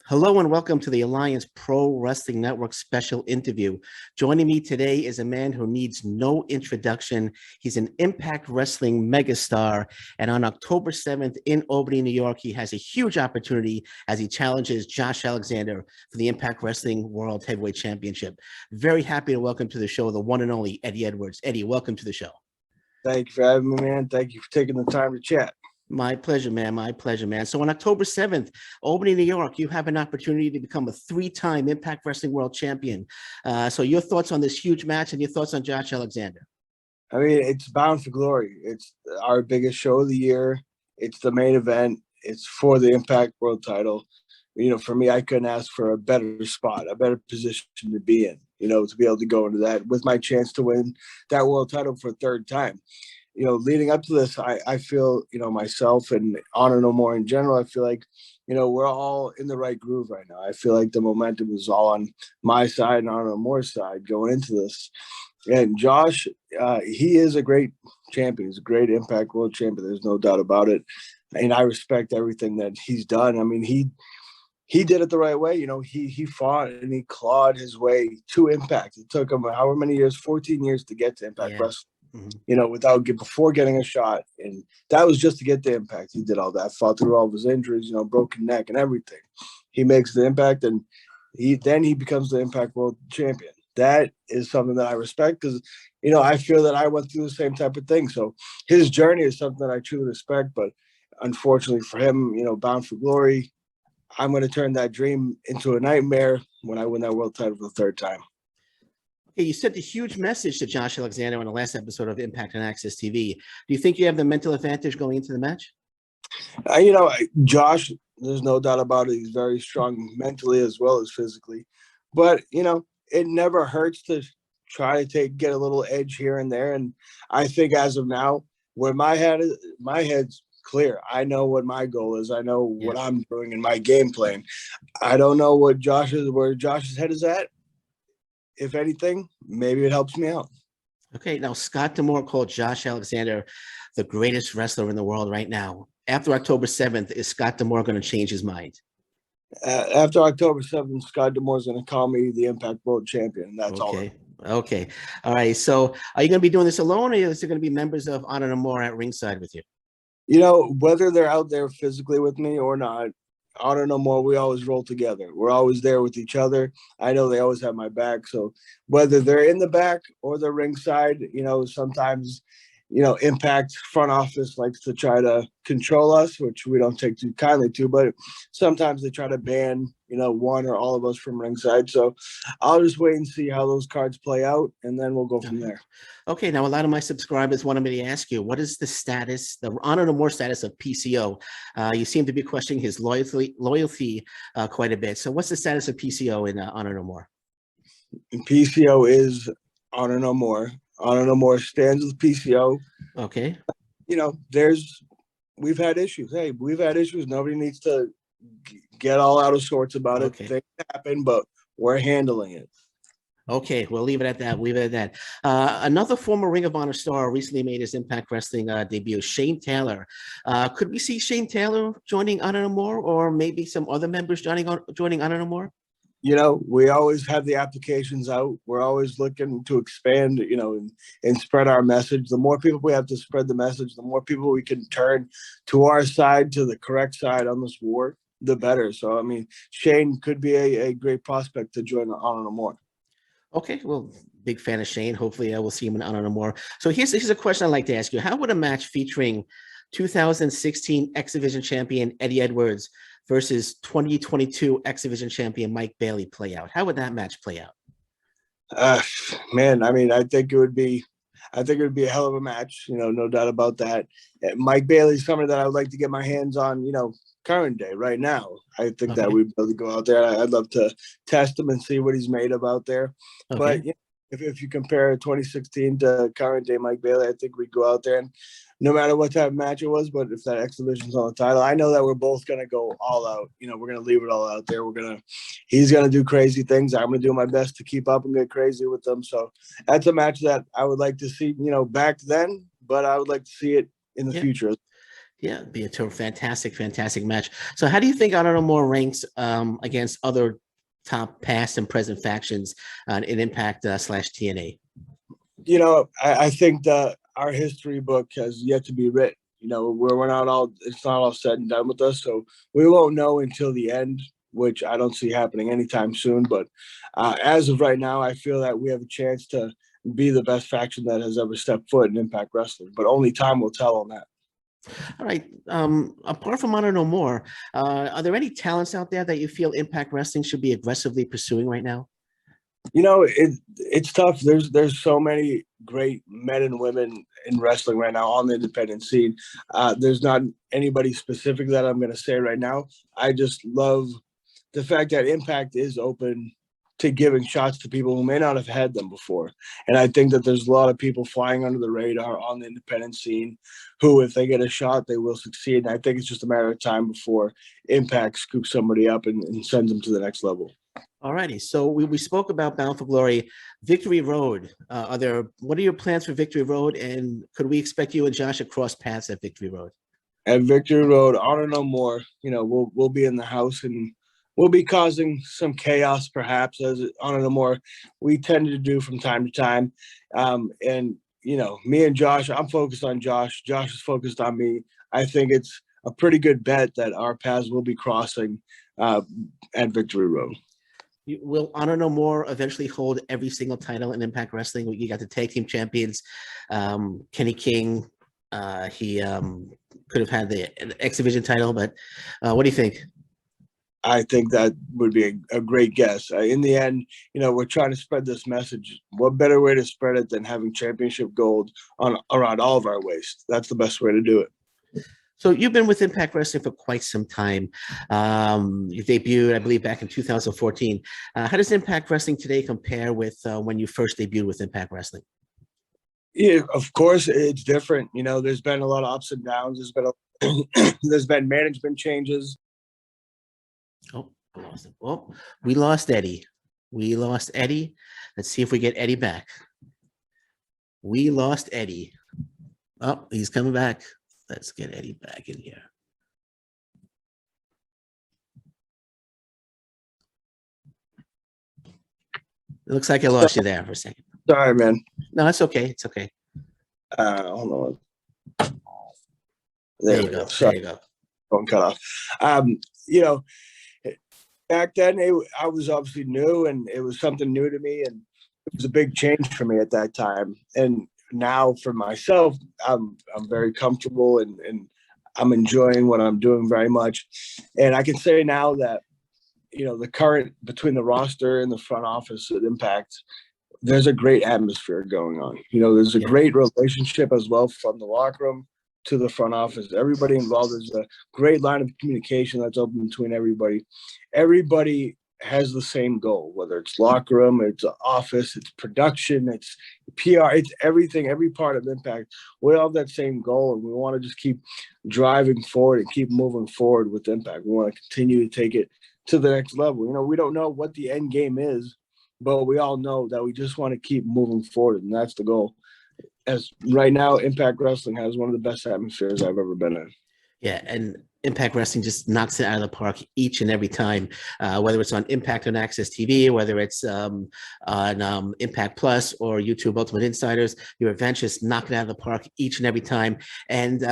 Hello and welcome to the Alliance Pro Wrestling Network special interview. Joining me today is a man who needs no introduction. He's an Impact Wrestling megastar. And on October 7th in Albany, New York, he has a huge opportunity as he challenges Josh Alexander for the Impact Wrestling World Heavyweight Championship. Very happy to welcome to the show the one and only Eddie Edwards. Eddie, welcome to the show. Thank you for having me, man. Thank you for taking the time to chat. My pleasure, man. My pleasure, man. So on October 7th, Albany, New York, you have an opportunity to become a three-time Impact Wrestling World Champion. So your thoughts on this huge match and your thoughts on Josh Alexander? I mean, it's bound for glory. It's our biggest show of the year. It's the main event. It's for the Impact World title. You know, for me, I couldn't ask for a better spot, a better position to be in, you know, to be able to go into that with my chance to win that world title for a third time. You know, leading up to this, I feel, you know, myself and Honor No More in general, I feel like, you know, we're all in the right groove right now. I feel like the momentum is all on my side and Honor No More's side going into this. And Josh, he is a great champion. He's a great Impact World Champion. There's no doubt about it. And I respect everything that he's done. I mean, he did it the right way. You know, he fought and he clawed his way to Impact. It took him however many years, 14 years to get to Impact Wrestling. You know, before getting a shot. And that was just to get the Impact. He did all that, fought through all of his injuries, you know, broken neck and everything. He makes the Impact, and he becomes the Impact World Champion. That is something that I respect because, you know, I feel that I went through the same type of thing. So his journey is something that I truly respect. But unfortunately for him, you know, bound for glory, I'm going to turn that dream into a nightmare when I win that world title for the third time. You sent a huge message to Josh Alexander on the last episode of Impact on Access TV. Do you think you have the mental advantage going into the match? You know, Josh, there's no doubt about it. He's very strong mentally as well as physically. But, you know, it never hurts to try to get a little edge here and there. And I think as of now, where my head's clear. I know what my goal is. I know what I'm doing in my game plan. I don't know where Josh's head is at. If anything, maybe it helps me out. Okay, now Scott D'Amore called Josh Alexander the greatest wrestler in the world right now. After October 7th, is Scott D'Amore going to change his mind? After October 7th, Scott D'Amore is going to call me the Impact World Champion. And that's all. Okay. All right. So are you going to be doing this alone, or is there going to be members of Honor No More at ringside with you? You know, whether they're out there physically with me or not, Honor No More, we always roll together. We're always there with each other. I know they always have my back. So whether they're in the back or the ringside, you know, sometimes, you know, Impact front office likes to try to control us, which we don't take too kindly to, but sometimes they try to ban, you know, one or all of us from ringside. So I'll just wait and see how those cards play out, and then we'll go from there. Okay, now a lot of my subscribers wanted me to ask you, what is the status, the Honor No More status of PCO? You seem to be questioning his loyalty quite a bit. So what's the status of PCO in Honor No More? PCO is Honor No More. Honor No More stands with PCO. Okay. You know, we've had issues. Hey, we've had issues. Nobody needs to get all out of sorts about it. Things happen, but we're handling it. Okay, we'll leave it at that. Another former Ring of Honor star recently made his Impact Wrestling debut, Shane Taylor. Could we see Shane Taylor joining Honor No More, or maybe some other members joining Honor No More? You know, we always have the applications out. We're always looking to expand, you know, and spread our message. The more people we have to spread the message, the more people we can turn to our side, to the correct side on this war, the better. So, I mean, Shane could be a great prospect to join Honor No More. Okay, well, big fan of Shane. Hopefully I will see him in Honor No More. So here's a question I'd like to ask you. How would a match featuring 2016 X Division champion Eddie Edwards versus 2022 X Division champion Mike Bailey play out? How would that match play out? Man, I mean, I think it would be a hell of a match, you know, no doubt about that. Mike Bailey's somebody that I would like to get my hands on, you know, current day right now. I think that we'd be able to go out there. I'd love to test him and see what he's made of out there. But you know, if you compare 2016 to current day Mike Bailey, I think we'd go out there, and no matter what type of match it was, but if that X Division's on the title, I know that we're both going to go all out. You know, we're going to leave it all out there. He's going to do crazy things. I'm going to do my best to keep up and get crazy with them. So that's a match that I would like to see, you know, back then, but I would like to see it in the future. Yeah, it'd be a fantastic match. So how do you think Honor No More ranks against other top past and present factions in Impact slash TNA? I think that our history book has yet to be written. We're not all, it's not all said and done with us. So we won't know until the end, which I don't see happening anytime soon. But as of right now, I feel that we have a chance to be the best faction that has ever stepped foot in Impact Wrestling. But only time will tell on that. All right. Apart from Honor No More, are there any talents out there that you feel Impact Wrestling should be aggressively pursuing right now? It's tough. There's so many great men and women in wrestling right now on the independent scene. There's not anybody specific that I'm going to say right now. I just love the fact that Impact is open to giving shots to people who may not have had them before. And I think that there's a lot of people flying under the radar on the independent scene who, if they get a shot, they will succeed. And I think it's just a matter of time before Impact scoops somebody up and sends them to the next level. All righty. So we spoke about Bound for Glory, Victory Road. What are your plans for Victory Road? And could we expect you and Josh to cross paths at Victory Road? At Victory Road, Honor No More, we'll be in the house and we'll be causing some chaos, perhaps, as Honor No More we tend to do from time to time. Me and Josh, I'm focused on Josh. Josh is focused on me. I think it's a pretty good bet that our paths will be crossing at Victory Road. Will Honor No More eventually hold every single title in Impact Wrestling? You got the tag team champions, Kenny King. He could have had the X Division title, but what do you think? I think that would be a great guess. In the end, we're trying to spread this message. What better way to spread it than having championship gold around all of our waist? That's the best way to do it. So you've been with Impact Wrestling for quite some time. You debuted, I believe, back in 2014. How does Impact Wrestling today compare with when you first debuted with Impact Wrestling? Yeah, of course, it's different. There's been a lot of ups and downs. There's been management changes. Oh, I lost it. Oh, we lost Eddie. Let's see if we get Eddie back. We lost Eddie. Oh, he's coming back. Let's get Eddie back in here. It looks like I lost you there for a second. Sorry, man. No, that's okay. It's okay. Hold on. There you go. Sorry. There you go. Phone cut off. Back then, I was obviously new, and it was something new to me, and it was a big change for me at that time. And now, for myself, I'm very comfortable, and I'm enjoying what I'm doing very much. And I can say now that the current between the roster and the front office at Impact, there's a great atmosphere going on. There's a great relationship as well from the locker room to the front office. Everybody involved. There's a great line of communication that's open between everybody. Everybody has the same goal, whether it's locker room, it's office, it's production, it's PR, it's everything, every part of Impact. We all have that same goal, and we want to just keep driving forward and keep moving forward with Impact. We want to continue to take it to the next level. We don't know what the end game is, but we all know that we just want to keep moving forward, and that's the goal. As right now, Impact Wrestling has one of the best atmospheres I've ever been in. Yeah, and Impact Wrestling just knocks it out of the park each and every time, whether it's on Impact on Access TV, whether it's on Impact Plus or YouTube Ultimate Insiders. Your events just knock it out of the park each and every time. And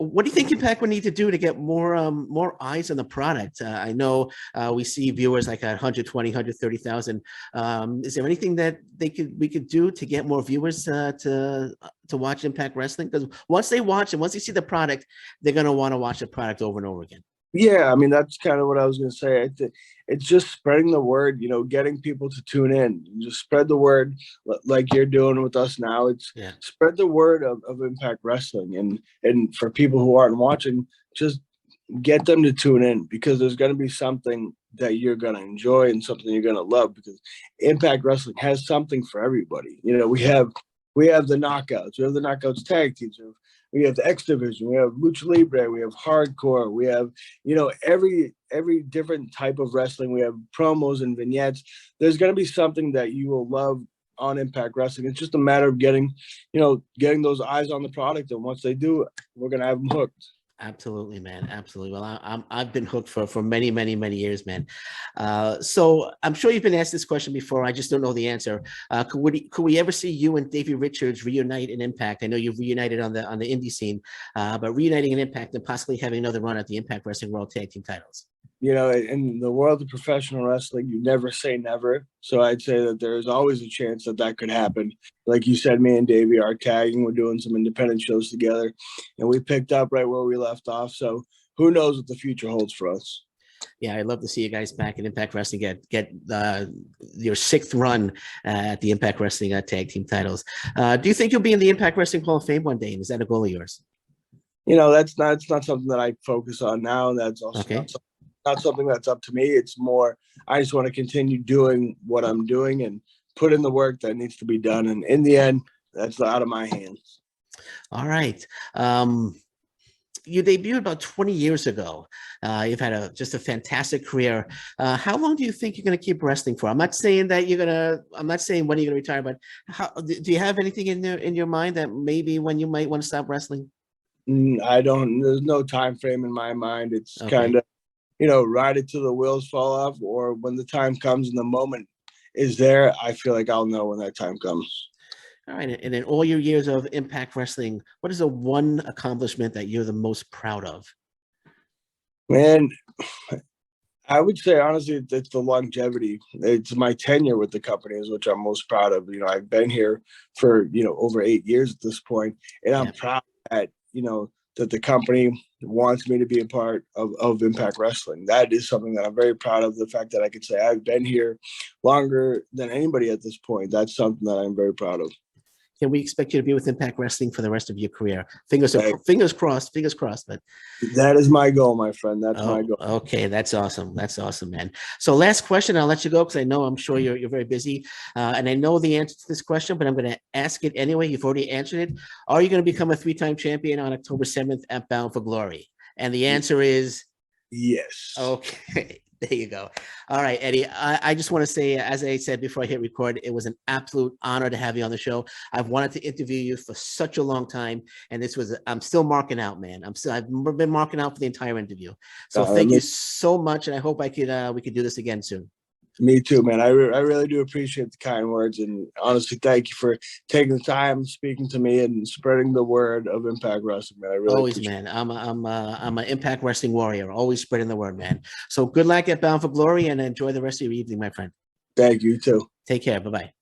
what do you think Impact would need to do to get more eyes on the product? I know we see viewers like 120, 130,000. Is there anything that we could do to get more viewers to watch Impact Wrestling? Because once they watch and once they see the product, they're going to want to watch the product over and over again. Yeah, that's kind of what I was going to say. It's just spreading the word, getting people to tune in. Just spread the word like you're doing with us now. Spread the word of Impact Wrestling. And for people who aren't watching, just get them to tune in, because there's going to be something that you're going to enjoy and something you're going to love, because Impact Wrestling has something for everybody. We have the knockouts. We have the knockouts tag teams. We have the X Division, we have Lucha Libre, we have Hardcore, we have, every different type of wrestling. We have promos and vignettes. There's going to be something that you will love on Impact Wrestling. It's just a matter of getting those eyes on the product, and once they do, we're gonna have them hooked. Absolutely, man. Absolutely. Well, I've been hooked for many, many, many years, man. So I'm sure you've been asked this question before. I just don't know the answer. Could we ever see you and Davey Richards reunite in Impact? I know you've reunited on the indie scene, but reuniting in Impact and possibly having another run at the Impact Wrestling World Tag Team titles. In the world of professional wrestling, you never say never. So I'd say that there is always a chance that that could happen. Like you said, me and Davey are tagging. We're doing some independent shows together, and we picked up right where we left off. So who knows what the future holds for us? Yeah, I'd love to see you guys back in Impact Wrestling. Get your 6th run at the Impact Wrestling Tag Team titles. Do you think you'll be in the Impact Wrestling Hall of Fame one day? And is that a goal of yours? That's not something that I focus on now. That's also okay. not something that's up to me. It's more, I just want to continue doing what I'm doing and put in the work that needs to be done. And in the end, that's out of my hands. All right. You debuted about 20 years ago. You've had just a fantastic career. How long do you think you're going to keep wrestling for? I'm not saying when you're going to retire, but do you have anything in your mind that maybe when you might want to stop wrestling? I don't, there's no time frame in my mind. It's kind of, ride it till the wheels fall off, or when the time comes and the moment is there, I feel like I'll know when that time comes. All right. And in all your years of Impact Wrestling, what is the one accomplishment that you're the most proud of? Man, I would say, honestly, it's the longevity. It's my tenure with the company is which I'm most proud of. I've been here for, over 8 years at this point, and I'm proud that, that the company wants me to be a part of Impact Wrestling. That is something that I'm very proud of. The fact that I could say I've been here longer than anybody at this point. That's something that I'm very proud of. Can we expect you to be with Impact Wrestling for the rest of your career? Fingers crossed, but that is my goal, my friend. That's my goal. Okay, that's awesome. That's awesome, man. So last question, I'll let you go because I'm sure you're very busy. And I know the answer to this question, but I'm going to ask it anyway. You've already answered it. Are you going to become a 3-time champion on October 7th at Bound for Glory? And the answer is yes. Okay. There you go. All right, Eddie, I just want to say, as I said before I hit record, it was an absolute honor to have you on the show. I've wanted to interview you for such a long time, and I'm still marking out, man. I've been marking out for the entire interview. So thank you so much, and I hope we could do this again soon. Me too, man. I really do appreciate the kind words, and honestly, thank you for taking the time, speaking to me, and spreading the word of Impact Wrestling, man. I really always, man. I'm an Impact Wrestling warrior, always spreading the word, man. So good luck at Bound for Glory, and enjoy the rest of your evening, my friend. Thank you too. Take care. Bye-bye.